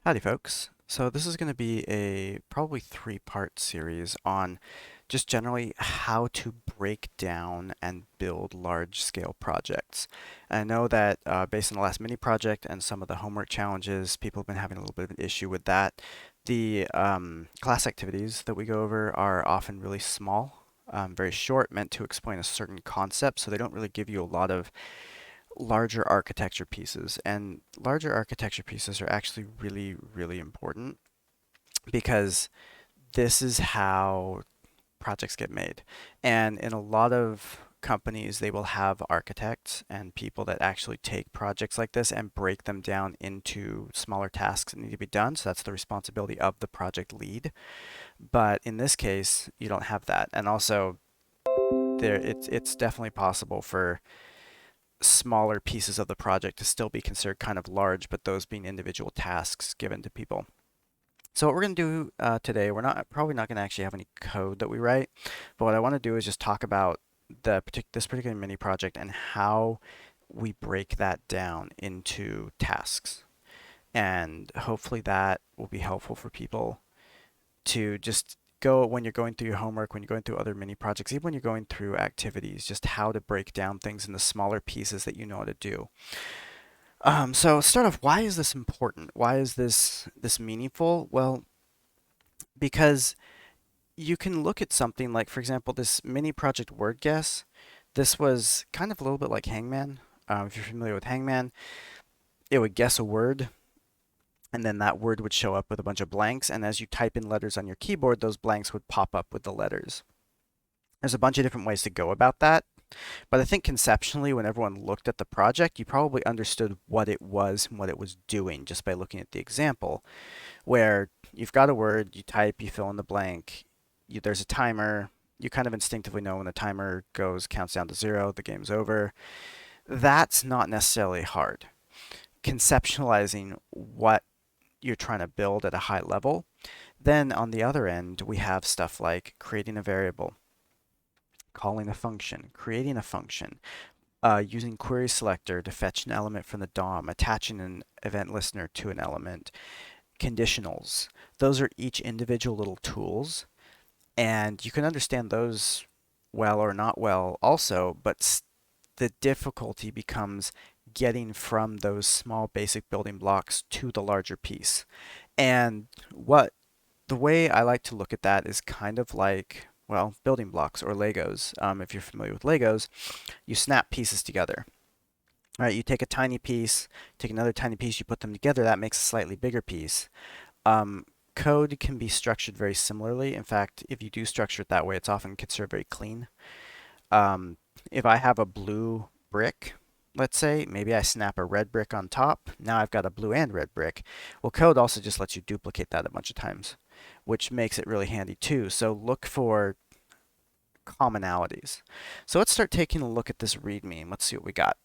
Howdy, folks. So this is going to be a probably three-part series on just generally how to break down and build large-scale projects. I know that based on the last mini project and some of the homework challenges, people have been having a little bit of an issue with that. The class activities that we go over are often really small, very short, meant to explain a certain concept, so they don't really give you a lot of larger architecture pieces. And larger architecture pieces are actually really, really important because this is how projects get made. And in a lot of companies, they will have architects and people that actually take projects like this and break them down into smaller tasks that need to be done. So that's the responsibility of the project lead. But in this case, you don't have that. And also, it's definitely possible for smaller pieces of the project to still be considered kind of large, but those being individual tasks given to people. So what we're going to do today, we're probably not going to actually have any code that we write, but what I want to do is just talk about this particular mini project and how we break that down into tasks. And hopefully that will be helpful for people to just go when you're going through your homework, when you're going through other mini projects, even when you're going through activities, just how to break down things into smaller pieces that you know how to do. So start off, why is this important? Why is this meaningful? Well, because you can look at something like, for example, this mini project word guess. This was kind of a little bit like Hangman. If you're familiar with Hangman, it would guess a word, and then that word would show up with a bunch of blanks. And as you type in letters on your keyboard, those blanks would pop up with the letters. There's a bunch of different ways to go about that. But I think conceptually, when everyone looked at the project, you probably understood what it was and what it was doing just by looking at the example, where you've got a word, you type, you fill in the blank, there's a timer, you kind of instinctively know when the timer goes, counts down to zero, the game's over. That's not necessarily hard. Conceptualizing what you're trying to build at a high level. Then on the other end, we have stuff like creating a variable, calling a function, creating a function, using query selector to fetch an element from the DOM, attaching an event listener to an element, conditionals. Those are each individual little tools, and you can understand those well or not well also, but the difficulty becomes getting from those small basic building blocks to the larger piece. And what the way I like to look at that is kind of like, well, building blocks or Legos. If you're familiar with Legos, you snap pieces together. All right, you take a tiny piece, take another tiny piece, you put them together, that makes a slightly bigger piece. Um, Code can be structured very similarly. In fact, if you do structure it that way, it's often considered very clean. Um, if I have a blue brick, let's say, maybe I snap a red brick on top. Now I've got a blue and red brick. Well, code also just lets you duplicate that a bunch of times, which makes it really handy too. So look for commonalities. So let's start taking a look at this README and let's see what we got.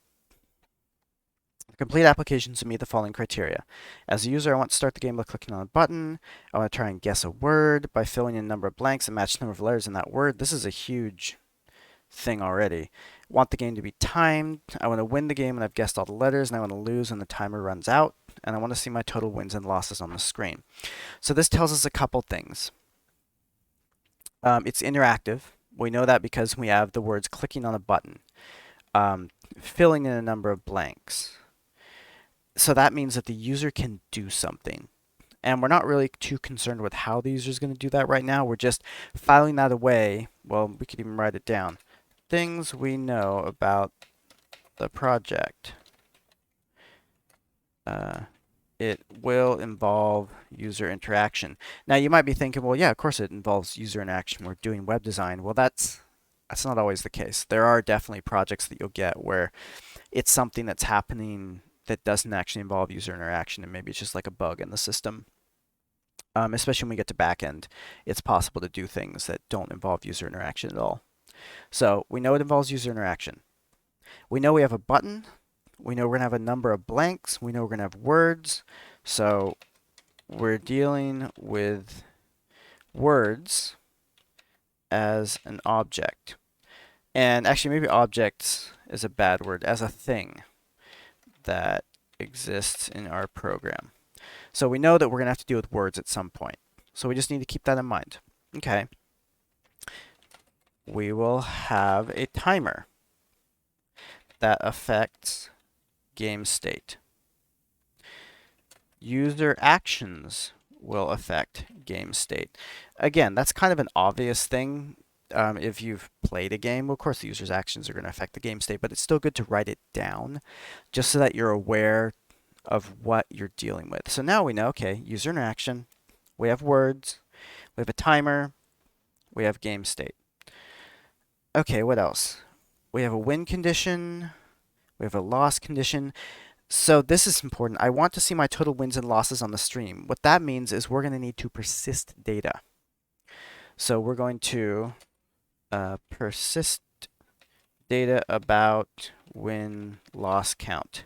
Complete applications to meet the following criteria. As a user, I want to start the game by clicking on a button. I want to try and guess a word by filling in a number of blanks and match the number of letters in that word. This is a huge thing already. Want the game to be timed. I want to win the game when I've guessed all the letters, and I want to lose when the timer runs out. And I want to see my total wins and losses on the screen. So this tells us a couple things. It's interactive. We know that because we have the words clicking on a button, filling in a number of blanks. So that means that the user can do something. And we're not really too concerned with how the user is going to do that right now. We're just filing that away. Well, we could even write it down. Things we know about the project. It will involve user interaction. Now you might be thinking, well, yeah, of course it involves user interaction. We're doing web design. Well, that's not always the case. There are definitely projects that you'll get where it's something that's happening that doesn't actually involve user interaction, and maybe it's just like a bug in the system. Especially when we get to backend, it's possible to do things that don't involve user interaction at all. So we know it involves user interaction. We know we have a button. We know we're going to have a number of blanks. We know we're going to have words. So we're dealing with words as an object. And actually, maybe objects is a bad word, as a thing that exists in our program. So we know that we're going to have to deal with words at some point. So we just need to keep that in mind. Okay. We will have a timer that affects game state. User actions will affect game state. Again, that's kind of an obvious thing. If you've played a game, well, of course the user's actions are going to affect the game state, but it's still good to write it down just so that you're aware of what you're dealing with. So now we know, okay, user interaction, we have words, we have a timer, we have game state. Okay, what else? We have a win condition, we have a loss condition. So this is important. I want to see my total wins and losses on the stream. What that means is we're going to need to persist data. So we're going to persist data about win-loss count.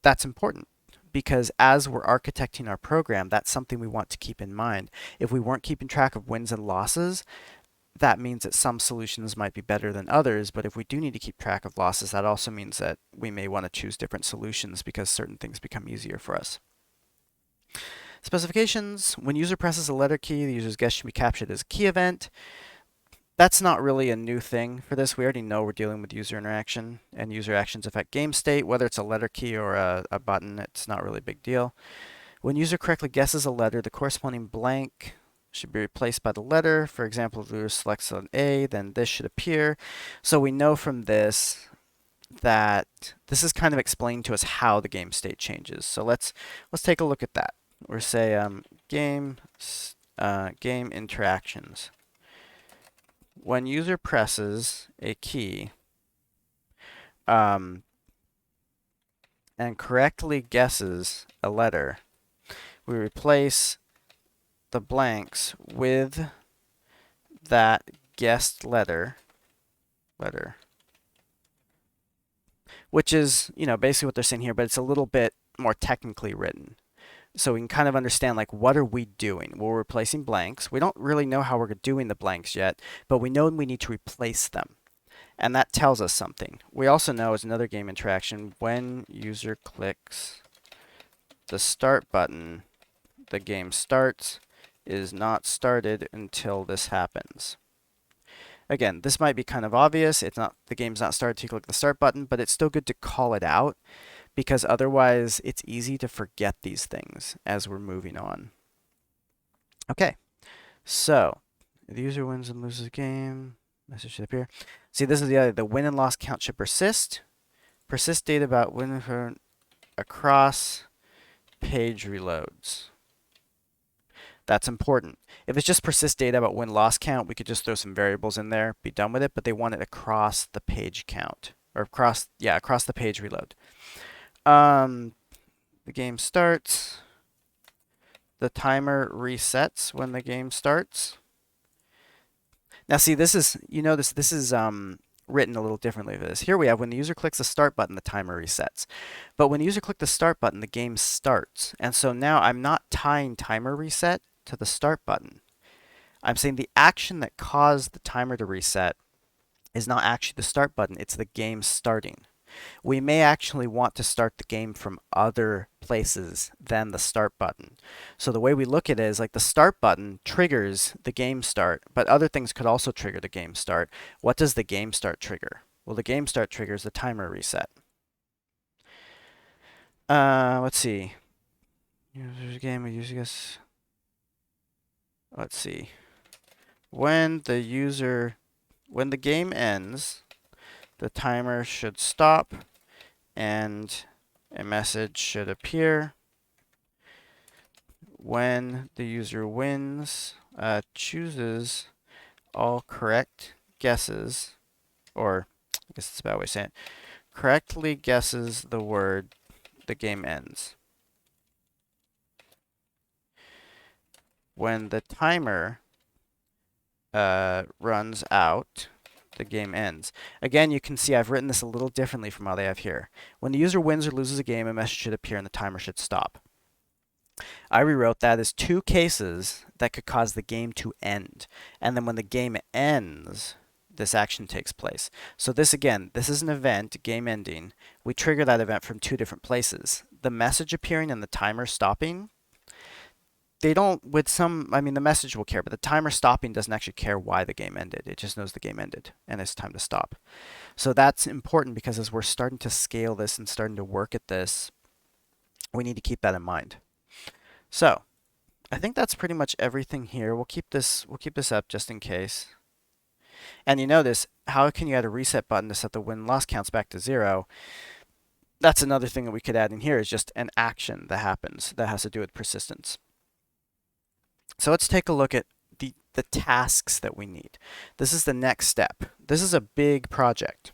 That's important because as we're architecting our program, that's something we want to keep in mind. If we weren't keeping track of wins and losses, that means that some solutions might be better than others, but if we do need to keep track of losses, that also means that we may want to choose different solutions because certain things become easier for us. Specifications: when user presses a letter key, the user's guess should be captured as a key event. That's not really a new thing for this. We already know we're dealing with user interaction, and user actions affect game state. Whether it's a letter key or a button, it's not really a big deal. When user correctly guesses a letter, the corresponding blank should be replaced by the letter. For example, if the user selects an A, then this should appear. So we know from this that this is kind of explained to us how the game state changes. So let's take a look at that. Or say game interactions. When user presses a key and correctly guesses a letter, we replace the blanks with that guessed letter, which is, basically what they're saying here, but it's a little bit more technically written. So we can kind of understand, like, what are we doing? Well, we're replacing blanks. We don't really know how we're doing the blanks yet, but we know we need to replace them. And that tells us something. We also know, as another game interaction, when user clicks the start button, the game starts. Is not started until this happens. Again, this might be kind of obvious. The game's not started till you click the start button, but it's still good to call it out because otherwise it's easy to forget these things as we're moving on. Okay, so the user wins and loses a game. Message should appear. See, this is the win and loss count should persist. Persist data about win across page reloads. That's important. If it's just persist data about win-loss count, we could just throw some variables in there, be done with it, but they want it across the page count, or across the page reload. The game starts. The timer resets when the game starts. Now see, this is, this is written a little differently for this. Here we have when the user clicks the start button, the timer resets. But when the user clicks the start button, the game starts. And so now I'm not tying timer reset to the start button. I'm saying the action that caused the timer to reset is not actually the start button, it's the game starting. We may actually want to start the game from other places than the start button. So the way we look at it is like the start button triggers the game start, but other things could also trigger the game start. What does the game start trigger? Well, the game start triggers the timer reset. Let's see. User's game, user guess. Let's see. When the game ends, the timer should stop and a message should appear. When the user wins, chooses all correct guesses, or I guess it's a bad way of saying it, correctly guesses the word, the game ends. When the timer runs out, the game ends. Again, you can see I've written this a little differently from how they have here. When the user wins or loses a game, a message should appear and the timer should stop. I rewrote that as two cases that could cause the game to end. And then when the game ends, this action takes place. So this again, this is an event, game ending. We trigger that event from two different places. The message appearing and the timer stopping, they don't, with some, I mean, the message will care, but the timer stopping doesn't actually care why the game ended. It just knows the game ended and it's time to stop. So that's important because as we're starting to scale this and starting to work at this, we need to keep that in mind. So I think that's pretty much everything here. We'll keep this up just in case. And you notice, how can you add a reset button to set the win-loss counts back to 0? That's another thing that we could add in here, is just an action that happens that has to do with persistence. So let's take a look at the tasks that we need. This is the next step. This is a big project.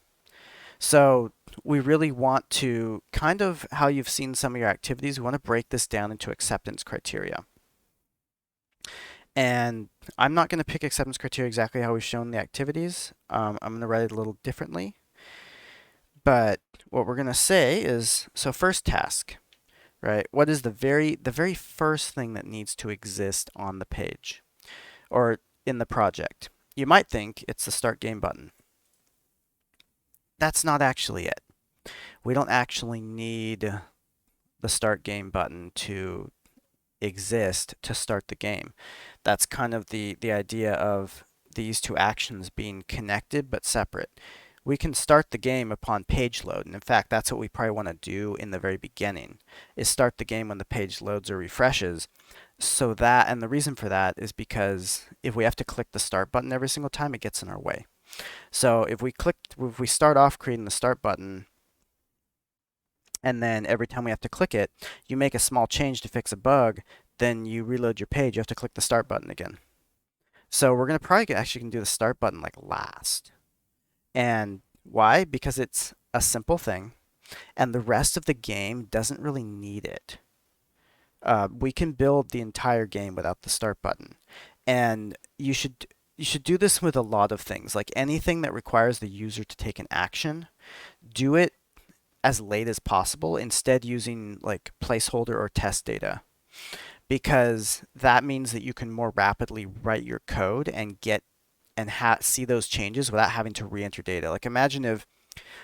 So we really want to, kind of how you've seen some of your activities, we want to break this down into acceptance criteria. And I'm not going to pick acceptance criteria exactly how we've shown the activities. I'm going to write it a little differently. But what we're going to say is, so first task, right? What is the very first thing that needs to exist on the page or in the project? You might think it's the start game button. That's not actually it. We don't actually need the start game button to exist to start the game. That's kind of the idea of these two actions being connected but separate. We can start the game upon page load, and in fact that's what we probably want to do in the very beginning, is start the game when the page loads or refreshes. So that, and the reason for that is because if we have to click the start button every single time, it gets in our way. So if we start off creating the start button, and then every time we have to click it, you make a small change to fix a bug, then you reload your page, you have to click the start button again. So we're going to probably actually do the start button like last. And why? Because it's a simple thing, and the rest of the game doesn't really need it. We can build the entire game without the start button. And you should do this with a lot of things. Like anything that requires the user to take an action, do it as late as possible, instead using like placeholder or test data, because that means that you can more rapidly write your code and get and see those changes without having to re-enter data. Like imagine if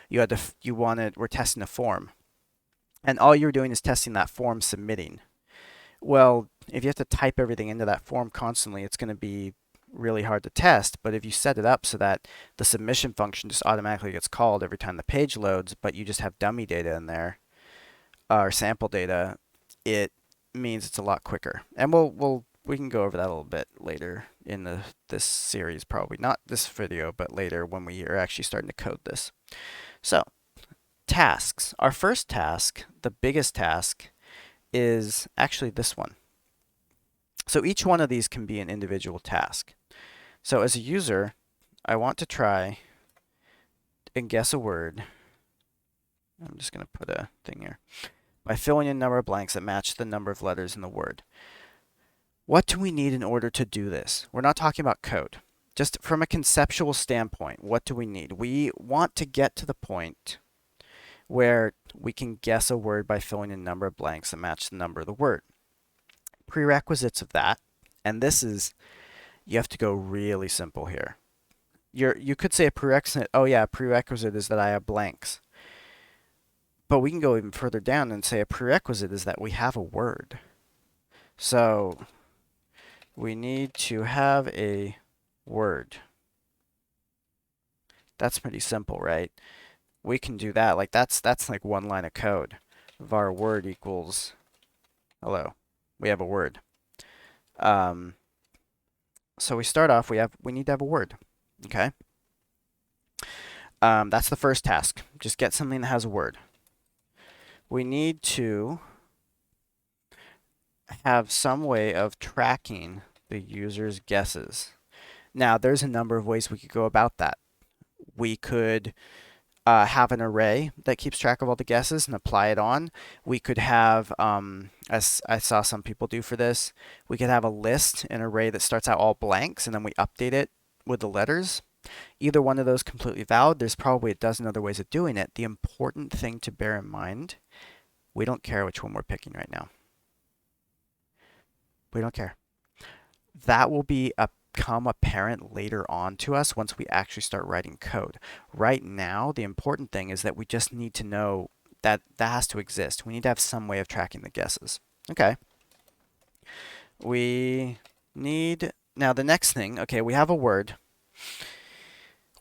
you had we're testing a form, and all you're doing is testing that form submitting. Well, if you have to type everything into that form constantly, it's going to be really hard to test. But if you set it up so that the submission function just automatically gets called every time the page loads, but you just have dummy data in there, or sample data, it means it's a lot quicker. And we can go over that a little bit later in this series, probably not this video, but later when we are actually starting to code this. So tasks. Our first task, the biggest task, is actually this one. So each one of these can be an individual task. So as a user, I want to try and guess a word. I'm just going to put a thing here. By filling in a number of blanks that match the number of letters in the word. What do we need in order to do this? We're not talking about code. Just from a conceptual standpoint, what do we need? We want to get to the point where we can guess a word by filling in a number of blanks that match the number of the word. Prerequisites of that, and this is, you have to go really simple here. You could say a prerequisite, oh yeah, a prerequisite is that I have blanks. But we can go even further down and say a prerequisite is that we have a word. So we need to have a word. That's pretty simple, right? We can do that. Like that's like one line of code. Var word equals hello. We have a word. So we start off, we need to have a word. Okay? That's the first task. Just get something that has a word. We need to have some way of tracking the user's guesses. Now, there's a number of ways we could go about that. We could have an array that keeps track of all the guesses and apply it on. We could have, as I saw some people do for this, we could have a list, an array that starts out all blanks, and then we update it with the letters. Either one of those completely valid. There's probably a dozen other ways of doing it. The important thing to bear in mind, we don't care which one we're picking right now. We don't care. That will be a become apparent later on to us once we actually start writing code. Right now, the important thing is that we just need to know that that has to exist. We need to have some way of tracking the guesses. Okay. We need, now the next thing, okay, we have a word.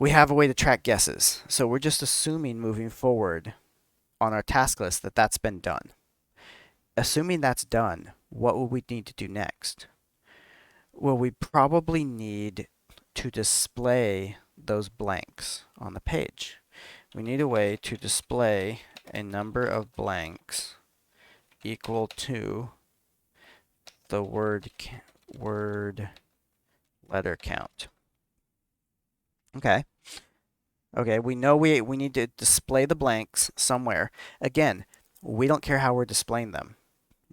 We have a way to track guesses. So we're just assuming moving forward on our task list that that's been done. Assuming that's done, what will we need to do next? Well, we probably need to display those blanks on the page. We need a way to display a number of blanks equal to the word letter count. Okay. Okay, we know we need to display the blanks somewhere. Again, we don't care how we're displaying them.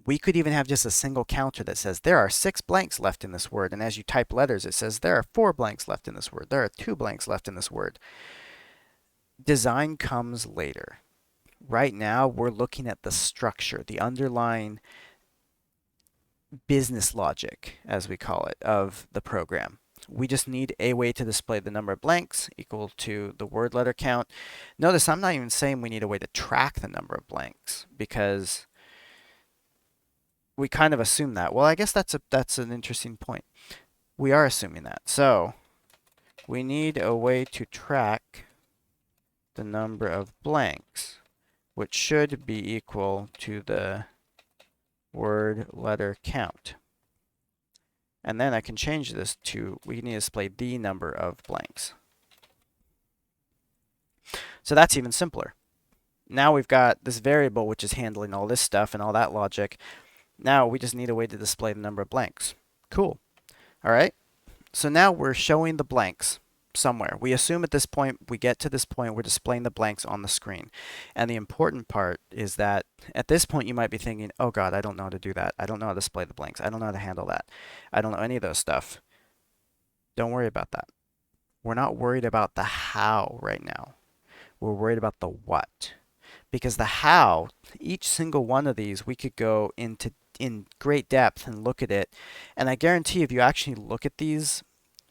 We could even have just a single counter that says there are 6 blanks left in this word, and as you type letters, it says there are 4 blanks left in this word. There are 2 blanks left in this word. Design comes later. Right now, we're looking at the structure, the underlying business logic, as we call it, of the program. We just need a way to display the number of blanks equal to the word letter count. Notice I'm not even saying we need a way to track the number of blanks because we kind of assume that. Well, I guess that's an interesting point. We are assuming that. So we need a way to track the number of blanks, which should be equal to the word letter count. And then I can change this to, we need to display the number of blanks. So that's even simpler. Now we've got this variable which is handling all this stuff and all that logic. Now we just need a way to display the number of blanks. Cool. All right. So now we're showing the blanks somewhere. We assume at this point, we get to this point, we're displaying the blanks on the screen. And the important part is that at this point you might be thinking, oh God, I don't know how to do that. I don't know how to display the blanks. I don't know how to handle that. I don't know any of those stuff. Don't worry about that. We're not worried about the how right now. We're worried about the what. Because the how, each single one of these, we could go into in great depth and look at it. And I guarantee if you actually look at these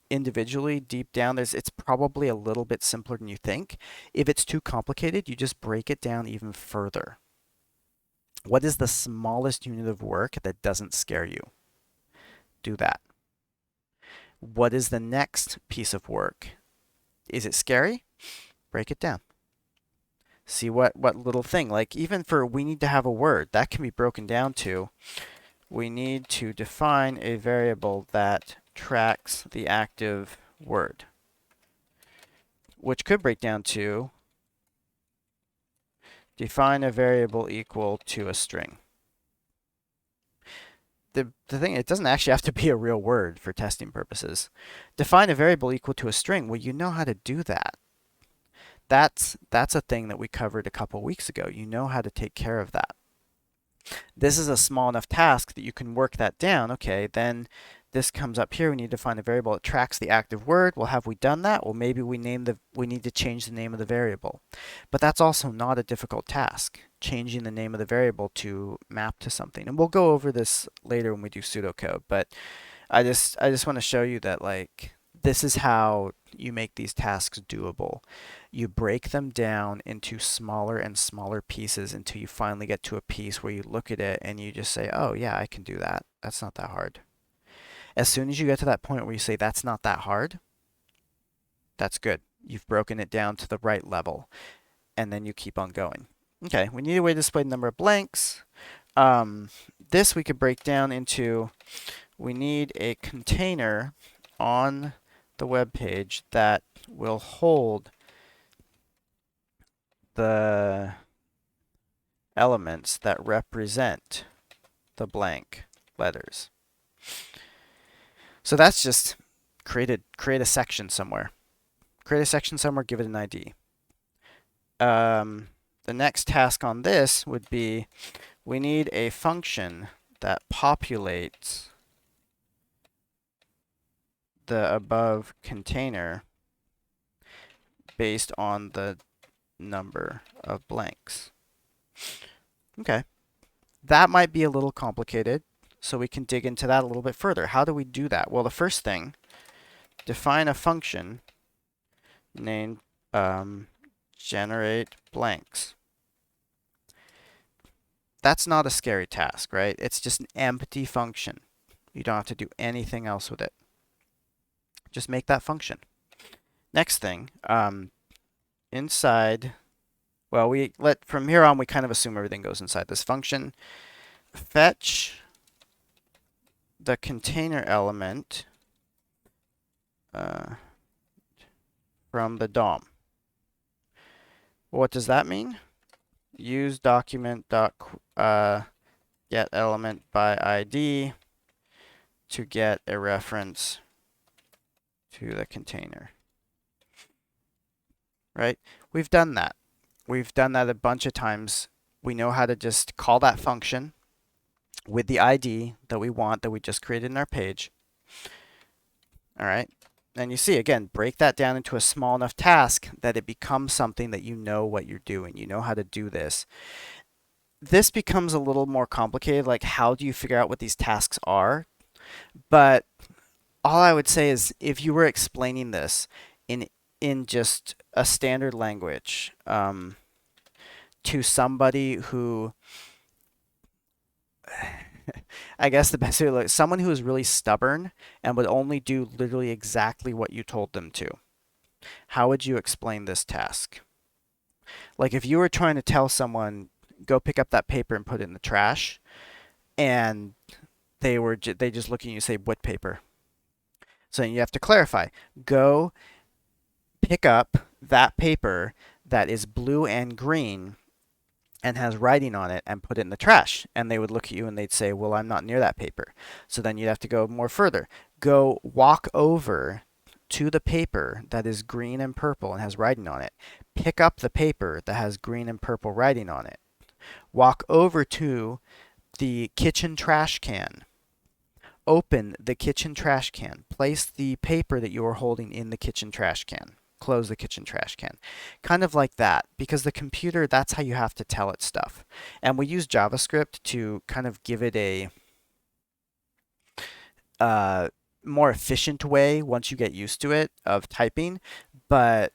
individually deep down, it's probably a little bit simpler than you think. If it's too complicated, you just break it down even further. What is the smallest unit of work that doesn't scare you? Do that. What is the next piece of work? Is it scary? Break it down. See what little thing, like even for we need to have a word, that can be broken down to, we need to define a variable that tracks the active word, which could break down to define a variable equal to a string. The thing, it doesn't actually have to be a real word for testing purposes. Define a variable equal to a string. Well, you know how to do that. That's a thing that we covered a couple weeks ago. You know how to take care of that. This is a small enough task that you can work that down. Okay, then this comes up here. We need to find a variable that tracks the active word. Well, have we done that? Well, maybe we need to change the name of the variable. But that's also not a difficult task, changing the name of the variable to map to something. And we'll go over this later when we do pseudocode. But I just want to show you that like this is how you make these tasks doable. You break them down into smaller and smaller pieces until you finally get to a piece where you look at it and you just say, oh yeah, I can do that. That's not that hard. As soon as you get to that point where you say that's not that hard, that's good. You've broken it down to the right level. And then you keep on going. Okay, we need a way to display the number of blanks. This we could break down into, we need a container on the web page that will hold the elements that represent the blank letters. So that's just create a section somewhere. Create a section somewhere, give it an ID. The next task on this would be we need a function that populates the above container based on the number of blanks. Okay. That might be a little complicated, so we can dig into that a little bit further. How do we do that? Well, the first thing define a function named generate blanks. That's not a scary task, right? It's just an empty function. You don't have to do anything else with it. Just make that function. Next thing, inside, well, from here on, we kind of assume everything goes inside this function. Fetch the container element from the DOM. What does that mean? Use document get element by ID to get a reference to the container. Right? We've done that. We've done that a bunch of times. We know how to just call that function with the ID that we want, that we just created in our page. All right. And you see, again, break that down into a small enough task that it becomes something that you know what you're doing. You know how to do this. This becomes a little more complicated, like how do you figure out what these tasks are? But all I would say is if you were explaining this in just a standard language to somebody who I guess the best way to look, someone who is really stubborn and would only do literally exactly what you told them to. How would you explain this task? Like if you were trying to tell someone, go pick up that paper and put it in the trash, and they just look at you and say, what paper? So you have to clarify. Go pick up that paper that is blue and green and has writing on it and put it in the trash. And they would look at you and they'd say, well, I'm not near that paper. So then you'd have to go more further. Go walk over to the paper that is green and purple and has writing on it. Pick up the paper that has green and purple writing on it. Walk over to the kitchen trash can. Open the kitchen trash can. Place the paper that you are holding in the kitchen trash can. Close the kitchen trash can. Kind of like that, because the computer, that's how you have to tell it stuff. And we use JavaScript to kind of give it a more efficient way once you get used to it of typing. But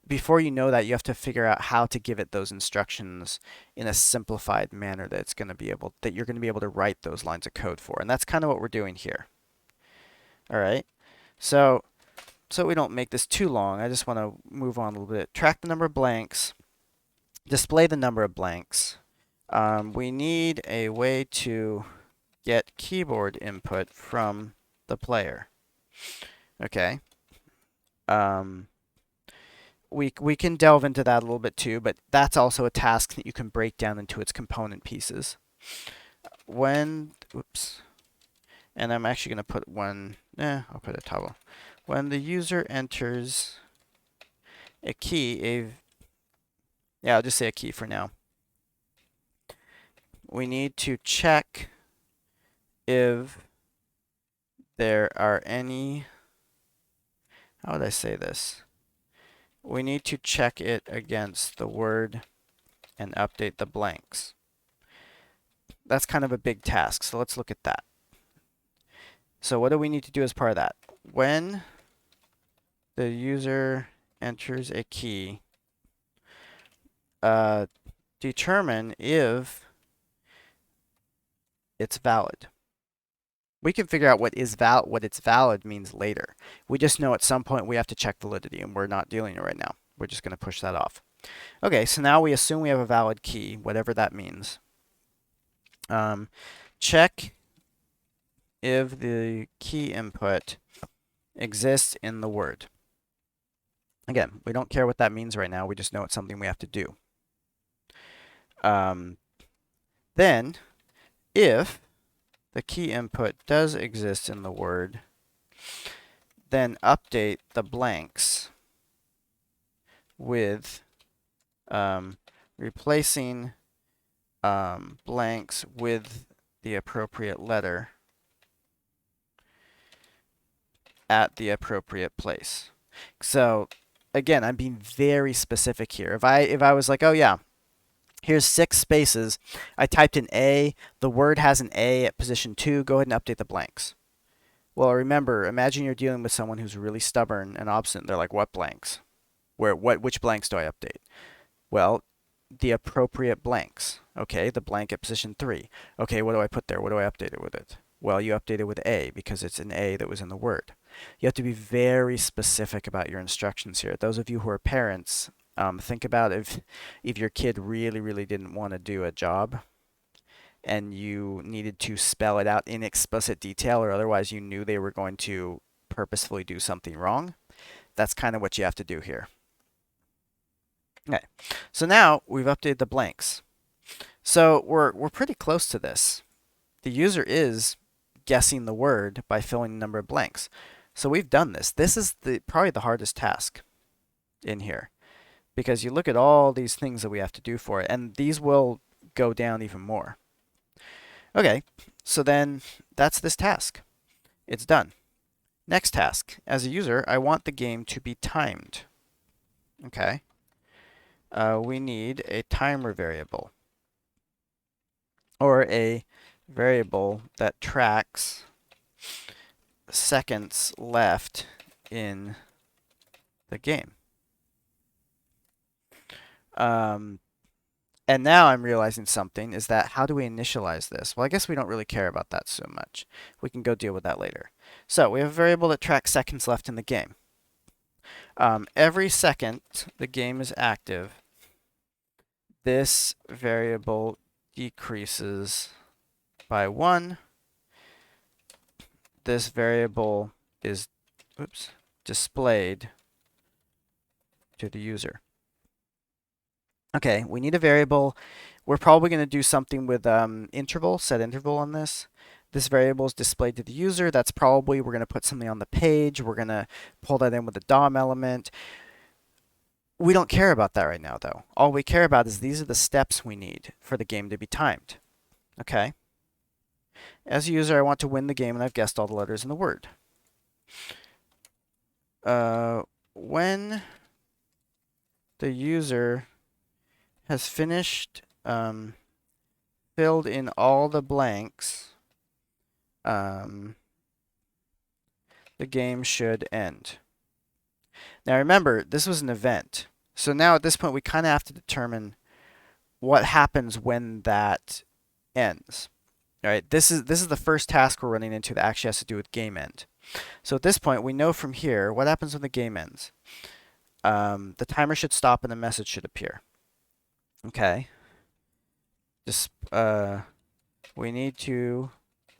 before you know that, you have to figure out how to give it those instructions in a simplified manner that you're going to be able to write those lines of code for. And that's kind of what we're doing here. All right. So we don't make this too long, I just want to move on a little bit. Track the number of blanks. Display the number of blanks. We need a way to get keyboard input from the player. Okay. We can delve into that a little bit too, but that's also a task that you can break down into its component pieces. And I'm actually going to put I'll put a toggle. When the user enters a key, I'll just say a key for now. We need to check if there are any, how would I say this? We need to check it against the word and update the blanks. That's kind of a big task, so let's look at that. So what do we need to do as part of that? When the user enters a key, determine if it's valid. We can figure out what it's valid means later. We just know at some point we have to check validity, and we're not dealing it right now. We're just going to push that off. Okay, so now we assume we have a valid key, whatever that means. Check if the key input exists in the word. Again, we don't care what that means right now. We just know it's something we have to do. Then, if the key input does exist in the word, then update the blanks with replacing blanks with the appropriate letter at the appropriate place. So again, I'm being very specific here. If I was like, oh yeah, here's 6 spaces, I typed in A, the word has an A at position 2, go ahead and update the blanks. Well, remember, imagine you're dealing with someone who's really stubborn and obstinate. They're like, what blanks? Which blanks do I update? Well, the appropriate blanks. Okay, the blank at position 3. Okay, what do I put there? What do I update it with it? Well, you update it with A because it's an A that was in the word. You have to be very specific about your instructions here. Those of you who are parents, think about if your kid really, really didn't want to do a job and you needed to spell it out in explicit detail, or otherwise you knew they were going to purposefully do something wrong. That's kind of what you have to do here. Okay, so now we've updated the blanks. So we're pretty close to this. The user is guessing the word by filling the number of blanks. So we've done this. This is probably the hardest task in here, because you look at all these things that we have to do for it, and these will go down even more. Okay, so then that's this task. It's done. Next task. As a user, I want the game to be timed. Okay. We need a timer variable, or a variable that tracks seconds left in the game. And now I'm realizing something, is that how do we initialize this? Well, I guess we don't really care about that so much. We can go deal with that later. So we have a variable that tracks seconds left in the game. Every second the game is active, this variable decreases by 1. This variable is displayed to the user. Okay, we need a variable. We're probably going to do something with interval, set interval on this. This variable is displayed to the user. That's probably, we're going to put something on the page. We're going to pull that in with a DOM element. We don't care about that right now, though. All we care about is these are the steps we need for the game to be timed. Okay? As a user, I want to win the game, and I've guessed all the letters in the word. When the user has finished filled in all the blanks, the game should end. Now remember, this was an event. So now at this point, we kind of have to determine what happens when that ends. All right, this is the first task we're running into that actually has to do with game end. So at this point, we know from here what happens when the game ends. The timer should stop and the message should appear. Okay. Just we need to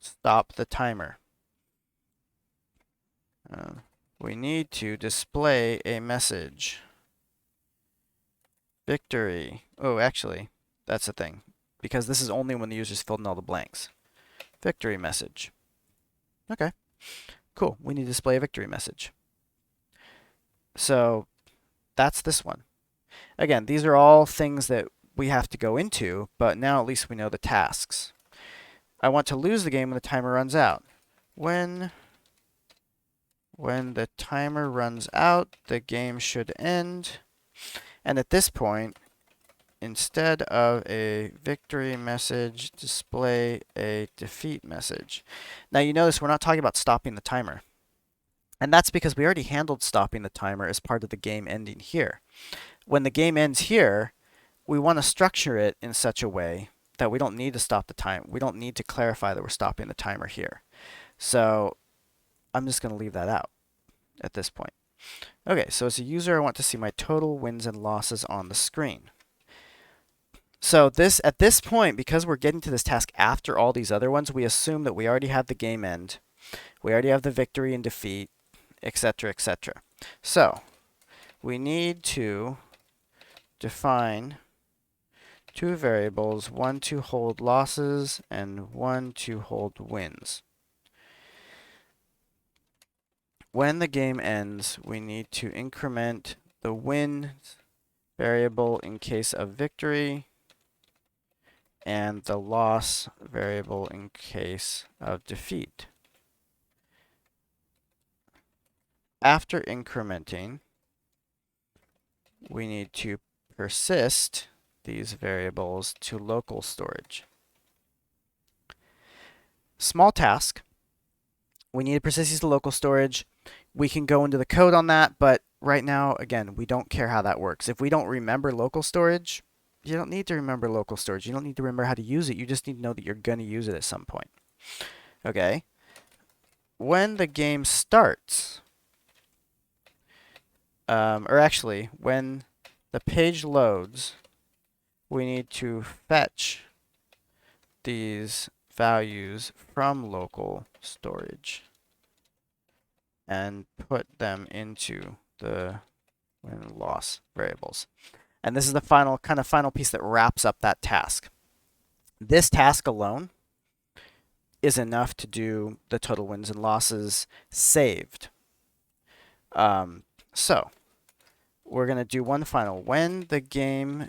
stop the timer. We need to display a message. Victory. Oh, actually, that's the thing, because this is only when the user's filled in all the blanks. Victory message. Okay, cool. We need to display a victory message. So that's this one. Again, these are all things that we have to go into, but now at least we know the tasks. I want to lose the game when the timer runs out. When the timer runs out, the game should end. And at this point, instead of a victory message, display a defeat message. Now you notice we're not talking about stopping the timer. And that's because we already handled stopping the timer as part of the game ending here. When the game ends here, we want to structure it in such a way that we don't need to stop the time. We don't need to clarify that we're stopping the timer here. So I'm just going to leave that out at this point. Okay, so as a user, I want to see my total wins and losses on the screen. So at this point, because we're getting to this task after all these other ones, we assume that we already have the game end. We already have the victory and defeat, etc., etc. So we need to define two variables, one to hold losses and one to hold wins. When the game ends, we need to increment the win variable in case of victory and the loss variable in case of defeat. After incrementing, we need to persist these variables to local storage. Small task. We need to persist these to local storage. We can go into the code on that, but right now, again, we don't care how that works. If we don't remember local storage, you don't need to remember local storage. You don't need to remember how to use it. You just need to know that you're going to use it at some point. Okay? When the game starts, or actually, when the page loads, we need to fetch these values from local storage and put them into the win loss variables. And this is the final piece that wraps up that task. This task alone is enough to do the total wins and losses saved. So we're going to do one final. When the game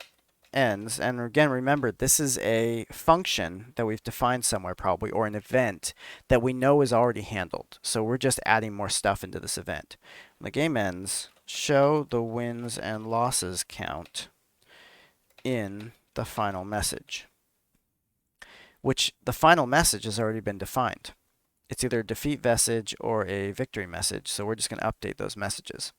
ends, and again, remember, this is a function that we've defined somewhere probably, or an event that we know is already handled. So we're just adding more stuff into this event. When the game ends, show the wins and losses count in the final message, which the final message has already been defined. It's either a defeat message or a victory message, so we're just going to update those messages.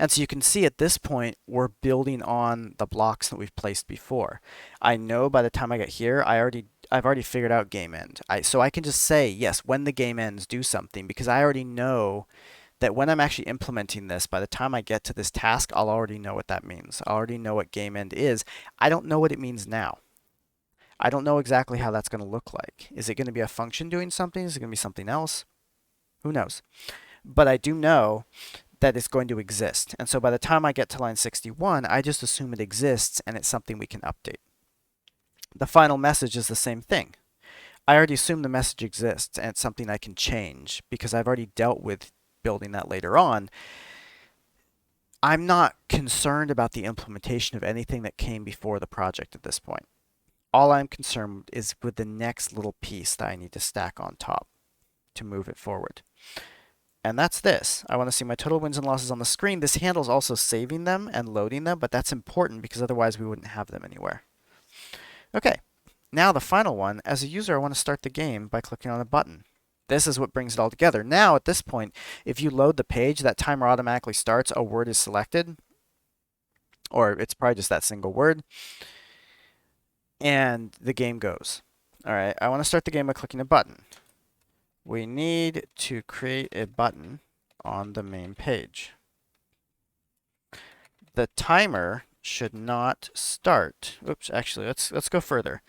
And so you can see at this point, we're building on the blocks that we've placed before. I know by the time I get here, I've already figured out game end. So I can just say, yes, when the game ends, do something, because I already know that when I'm actually implementing this, by the time I get to this task, I'll already know what that means. I already know what game end is. I don't know what it means now. I don't know exactly how that's going to look like. Is it going to be a function doing something? Is it going to be something else? Who knows? But I do know that it's going to exist. And so by the time I get to line 61, I just assume it exists and it's something we can update. The final message is the same thing. I already assume the message exists and it's something I can change because I've already dealt with building that later on. I'm not concerned about the implementation of anything that came before the project at this point. All I'm concerned is with the next little piece that I need to stack on top to move it forward. And that's this. I want to see my total wins and losses on the screen. This handles also saving them and loading them, but that's important because otherwise we wouldn't have them anywhere. Okay, now the final one. As a user, I want to start the game by clicking on a button. This is what brings it all together. Now, at this point, if you load the page, that timer automatically starts, a word is selected, or it's probably just that single word, and the game goes. All right, I want to start the game by clicking a button. We need to create a button on the main page. The timer should not start. Oops, actually, let's go further.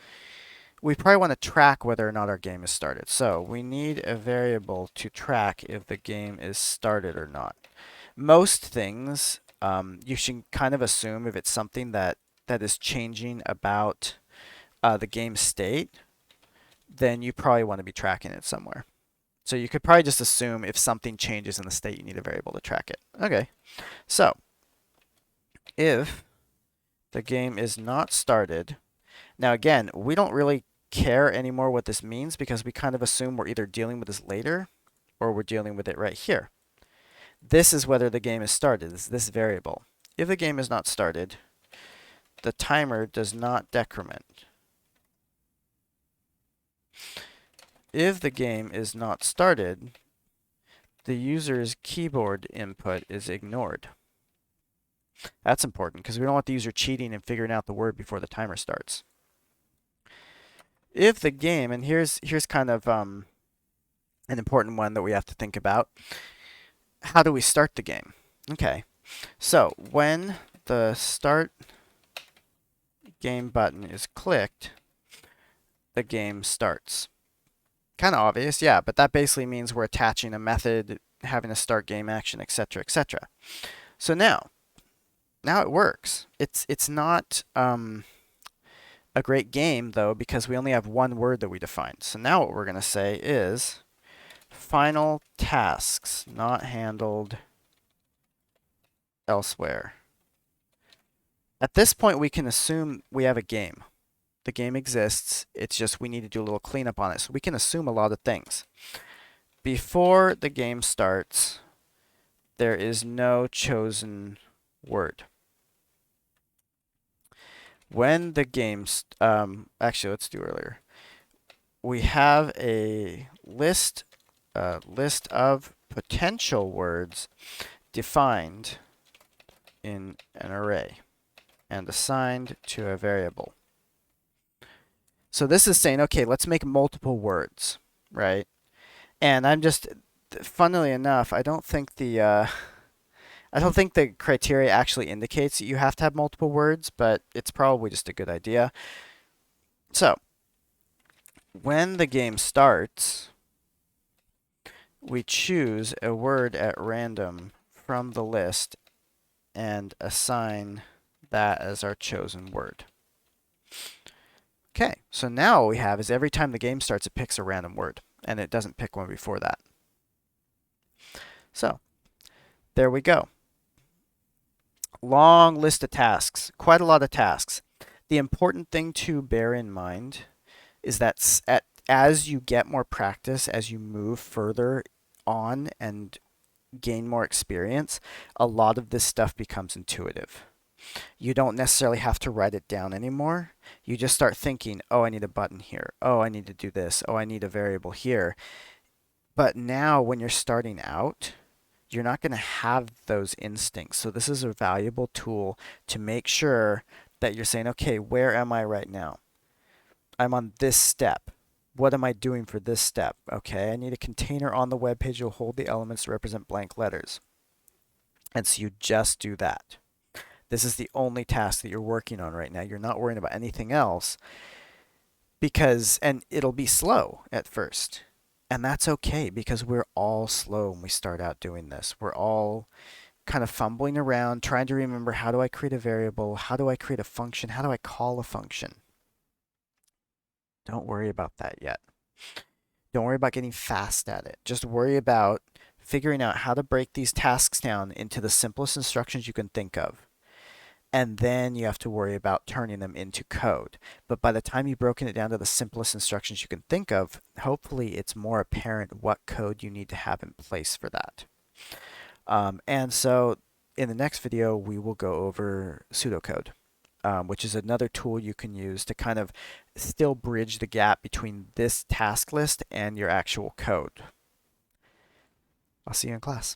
We probably want to track whether or not our game is started. So we need a variable to track if the game is started or not. Most things, you should kind of assume if it's something that is changing about the game state, then you probably want to be tracking it somewhere. So you could probably just assume if something changes in the state, you need a variable to track it. Okay, so if the game is not started, now again, we don't really care anymore what this means because we kind of assume we're either dealing with this later or we're dealing with it right here. This is whether the game is started, is this variable. If the game is not started, the timer does not decrement. If the game is not started, the user's keyboard input is ignored. That's important because we don't want the user cheating and figuring out the word before the timer starts. If the game, and here's kind of an important one that we have to think about. How do we start the game? Okay, so when the start game button is clicked, the game starts. Kind of obvious, yeah, but that basically means we're attaching a method, having a start game action, etc., etc. So now it works. It's not a great game though because we only have one word that we defined. So now what we're going to say is final tasks not handled elsewhere. At this point, we can assume we have a game. The game exists. It's just we need to do a little cleanup on it. So we can assume a lot of things. Before the game starts, there is no chosen word. When the game, actually, let's do earlier. We have a list list of potential words defined in an array and assigned to a variable. So this is saying, okay, let's make multiple words, right? And I'm just, funnily enough, I don't think the criteria actually indicates that you have to have multiple words, but it's probably just a good idea. So when the game starts, we choose a word at random from the list and assign that as our chosen word. Okay, so now what we have is every time the game starts, it picks a random word, and it doesn't pick one before that. So there we go. Long list of tasks, quite a lot of tasks. The important thing to bear in mind is that as you get more practice, as you move further on and gain more experience, a lot of this stuff becomes intuitive. You don't necessarily have to write it down anymore. You just start thinking, oh, I need a button here. Oh, I need to do this. Oh, I need a variable here. But now when you're starting out, you're not going to have those instincts. So this is a valuable tool to make sure that you're saying, okay, where am I right now? I'm on this step. What am I doing for this step? Okay, I need a container on the web page that will hold the elements to represent blank letters. And so you just do that. This is the only task that you're working on right now. You're not worrying about anything else and it'll be slow at first. And that's okay because we're all slow when we start out doing this. We're all kind of fumbling around, trying to remember, how do I create a variable? How do I create a function? How do I call a function? Don't worry about that yet. Don't worry about getting fast at it. Just worry about figuring out how to break these tasks down into the simplest instructions you can think of. And then you have to worry about turning them into code. But by the time you've broken it down to the simplest instructions you can think of, hopefully it's more apparent what code you need to have in place for that. And so in the next video, we will go over pseudocode, which is another tool you can use to kind of still bridge the gap between this task list and your actual code. I'll see you in class.